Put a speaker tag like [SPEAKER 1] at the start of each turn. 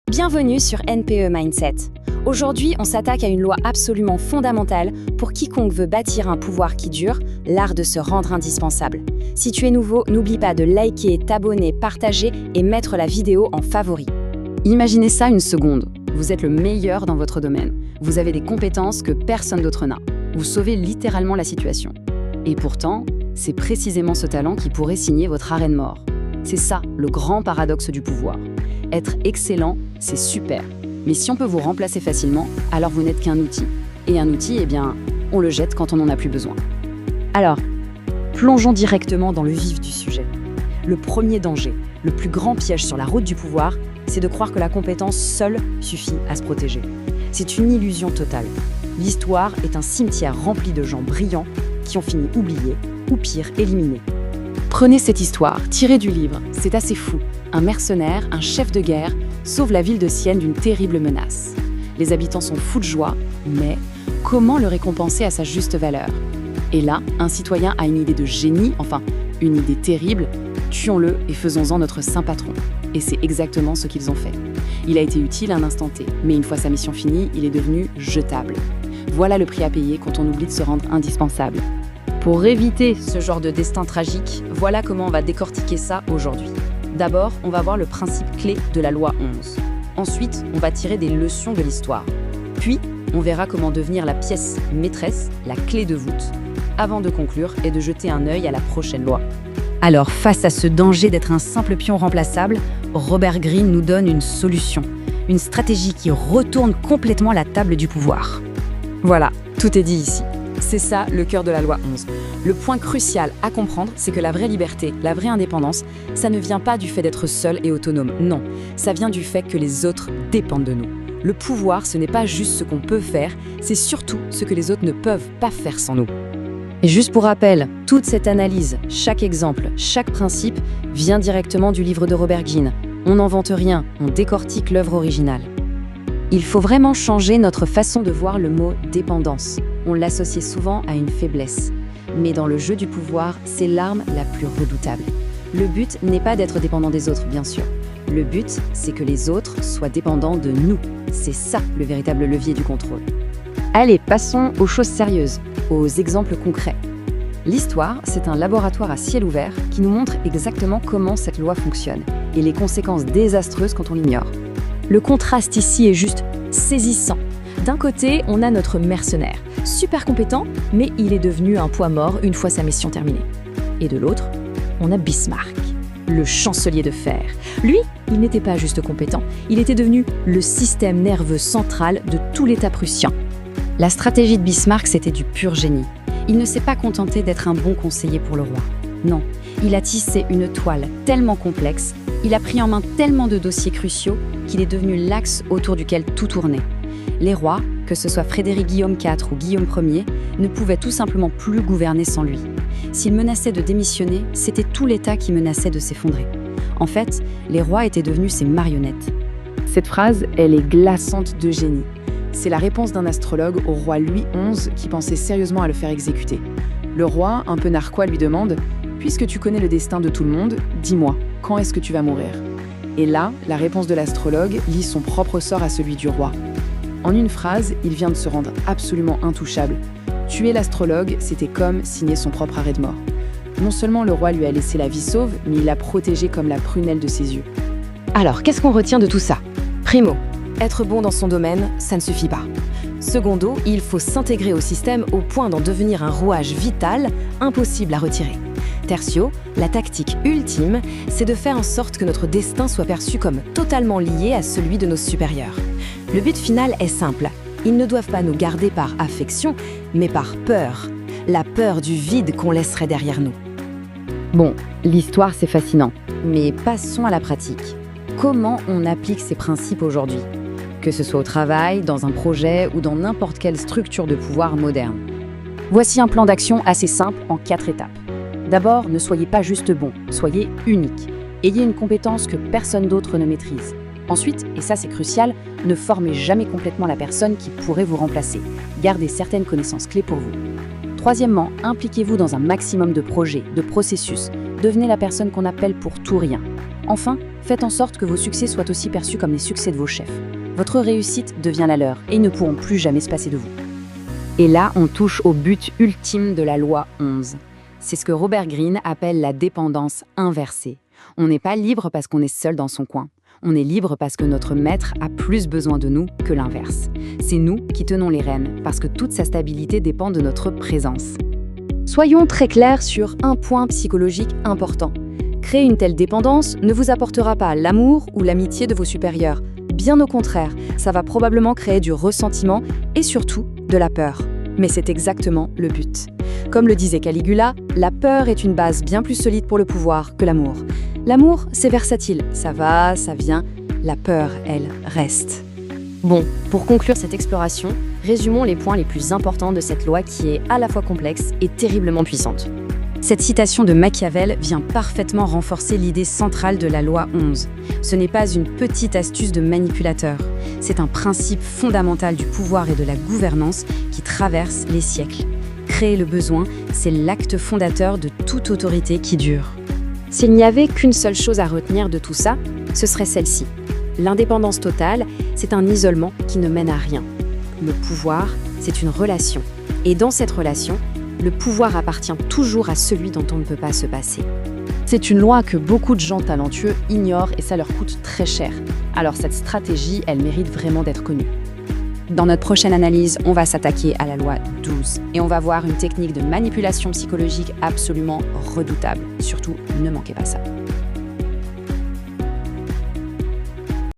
[SPEAKER 1] Bienvenue sur NPE Mindset. Aujourd'hui, on s'attaque à une loi absolument fondamentale pour quiconque veut bâtir un pouvoir qui dure, l'art de se rendre indispensable. Si tu es nouveau, n'oublie pas de liker, t'abonner, partager et mettre la vidéo en favori. Imaginez ça une seconde. Vous êtes le meilleur dans votre domaine. Vous avez des compétences que personne d'autre n'a. Vous sauvez littéralement la situation. Et pourtant, c'est précisément ce talent qui pourrait signer votre arrêt de mort. C'est ça, le grand paradoxe du pouvoir. Être excellent, c'est super. Mais si on peut vous remplacer facilement, alors vous n'êtes qu'un outil. Et un outil, eh bien, on le jette quand on n'en a plus besoin. Alors, plongeons directement dans le vif du sujet. Le premier danger, le plus grand piège sur la route du pouvoir, c'est de croire que la compétence seule suffit à se protéger. C'est une illusion totale. L'histoire est un cimetière rempli de gens brillants qui ont fini oubliés, ou pire, éliminés. Prenez cette histoire, tirée du livre, c'est assez fou. Un mercenaire, un chef de guerre, sauve la ville de Sienne d'une terrible menace. Les habitants sont fous de joie, mais comment le récompenser à sa juste valeur? Et là, un citoyen a une idée de génie, enfin, une idée terrible, tuons-le et faisons-en notre saint patron. Et c'est exactement ce qu'ils ont fait. Il a été utile à un instant T, mais une fois sa mission finie, il est devenu jetable. Voilà le prix à payer quand on oublie de se rendre indispensable. Pour éviter ce genre de destin tragique, voilà comment on va décortiquer ça aujourd'hui. D'abord, on va voir le principe clé de la loi 11. Ensuite, on va tirer des leçons de l'histoire. Puis, on verra comment devenir la pièce maîtresse, la clé de voûte, avant de conclure et de jeter un œil à la prochaine loi. Alors, face à ce danger d'être un simple pion remplaçable, Robert Greene nous donne une solution, une stratégie qui retourne complètement la table du pouvoir. Voilà, tout est dit ici. C'est ça le cœur de la loi 11. Le point crucial à comprendre, c'est que la vraie liberté, la vraie indépendance, ça ne vient pas du fait d'être seul et autonome. Non, ça vient du fait que les autres dépendent de nous. Le pouvoir, ce n'est pas juste ce qu'on peut faire, c'est surtout ce que les autres ne peuvent pas faire sans nous. Et juste pour rappel, toute cette analyse, chaque exemple, chaque principe vient directement du livre de Robert Greene. On n'invente rien, on décortique l'œuvre originale. Il faut vraiment changer notre façon de voir le mot « dépendance ». On l'associe souvent à une faiblesse. Mais dans le jeu du pouvoir, c'est l'arme la plus redoutable. Le but n'est pas d'être dépendant des autres, bien sûr. Le but, c'est que les autres soient dépendants de nous. C'est ça le véritable levier du contrôle. Allez, passons aux choses sérieuses, aux exemples concrets. L'histoire, c'est un laboratoire à ciel ouvert qui nous montre exactement comment cette loi fonctionne et les conséquences désastreuses quand on l'ignore. Le contraste ici est juste saisissant. D'un côté, on a notre mercenaire, super compétent, mais il est devenu un poids mort une fois sa mission terminée. Et de l'autre, on a Bismarck, le chancelier de fer. Lui, il n'était pas juste compétent, il était devenu le système nerveux central de tout l'État prussien. La stratégie de Bismarck, c'était du pur génie. Il ne s'est pas contenté d'être un bon conseiller pour le roi. Non, il a tissé une toile tellement complexe, il a pris en main tellement de dossiers cruciaux qu'il est devenu l'axe autour duquel tout tournait. Les rois, que ce soit Frédéric Guillaume IV ou Guillaume Ier, ne pouvaient tout simplement plus gouverner sans lui. S'il menaçait de démissionner, c'était tout l'État qui menaçait de s'effondrer. En fait, les rois étaient devenus ses marionnettes. Cette phrase, elle est glaçante de génie. C'est la réponse d'un astrologue au roi Louis XI qui pensait sérieusement à le faire exécuter. Le roi, un peu narquois, lui demande « Puisque tu connais le destin de tout le monde, dis-moi, quand est-ce que tu vas mourir ?» Et là, la réponse de l'astrologue lie son propre sort à celui du roi. En une phrase, il vient de se rendre absolument intouchable. Tuer l'astrologue, c'était comme signer son propre arrêt de mort. Non seulement le roi lui a laissé la vie sauve, mais il l'a protégé comme la prunelle de ses yeux. Alors, qu'est-ce qu'on retient de tout ça? Primo, être bon dans son domaine, ça ne suffit pas. Secondo, il faut s'intégrer au système au point d'en devenir un rouage vital, impossible à retirer. Tertio, la tactique ultime, c'est de faire en sorte que notre destin soit perçu comme totalement lié à celui de nos supérieurs. Le but final est simple. Ils ne doivent pas nous garder par affection, mais par peur. La peur du vide qu'on laisserait derrière nous. Bon, l'histoire c'est fascinant, mais passons à la pratique. Comment on applique ces principes aujourd'hui? Que ce soit au travail, dans un projet ou dans n'importe quelle structure de pouvoir moderne. Voici un plan d'action assez simple en 4 étapes. D'abord, ne soyez pas juste bon, soyez unique. Ayez une compétence que personne d'autre ne maîtrise. Ensuite, et ça c'est crucial, ne formez jamais complètement la personne qui pourrait vous remplacer. Gardez certaines connaissances clés pour vous. Troisièmement, impliquez-vous dans un maximum de projets, de processus. Devenez la personne qu'on appelle pour tout rien. Enfin, Faites en sorte que vos succès soient aussi perçus comme les succès de vos chefs. Votre réussite devient la leur et ils ne pourront plus jamais se passer de vous. Et là, on touche au but ultime de la loi 11. C'est ce que Robert Greene appelle la dépendance inversée. On n'est pas libre parce qu'on est seul dans son coin. On est libre parce que notre maître a plus besoin de nous que l'inverse. C'est nous qui tenons les rênes, parce que toute sa stabilité dépend de notre présence. Soyons très clairs sur un point psychologique important. Créer une telle dépendance ne vous apportera pas l'amour ou l'amitié de vos supérieurs. Bien au contraire, ça va probablement créer du ressentiment et surtout de la peur. Mais c'est exactement le but. Comme le disait Caligula, la peur est une base bien plus solide pour le pouvoir que l'amour. L'amour, c'est versatile, ça va, ça vient. La peur, elle, reste. Bon, pour conclure cette exploration, résumons les points les plus importants de cette loi qui est à la fois complexe et terriblement puissante. Cette citation de Machiavel vient parfaitement renforcer l'idée centrale de la loi 11. Ce n'est pas une petite astuce de manipulateur, c'est un principe fondamental du pouvoir et de la gouvernance qui traverse les siècles. Créer le besoin, c'est l'acte fondateur de toute autorité qui dure. S'il n'y avait qu'une seule chose à retenir de tout ça, ce serait celle-ci. L'indépendance totale, c'est un isolement qui ne mène à rien. Le pouvoir, c'est une relation. Et dans cette relation, le pouvoir appartient toujours à celui dont on ne peut pas se passer. C'est une loi que beaucoup de gens talentueux ignorent et ça leur coûte très cher. Alors cette stratégie, elle mérite vraiment d'être connue. Dans notre prochaine analyse, on va s'attaquer à la loi 12 et on va voir une technique de manipulation psychologique absolument redoutable. Surtout, ne manquez pas ça.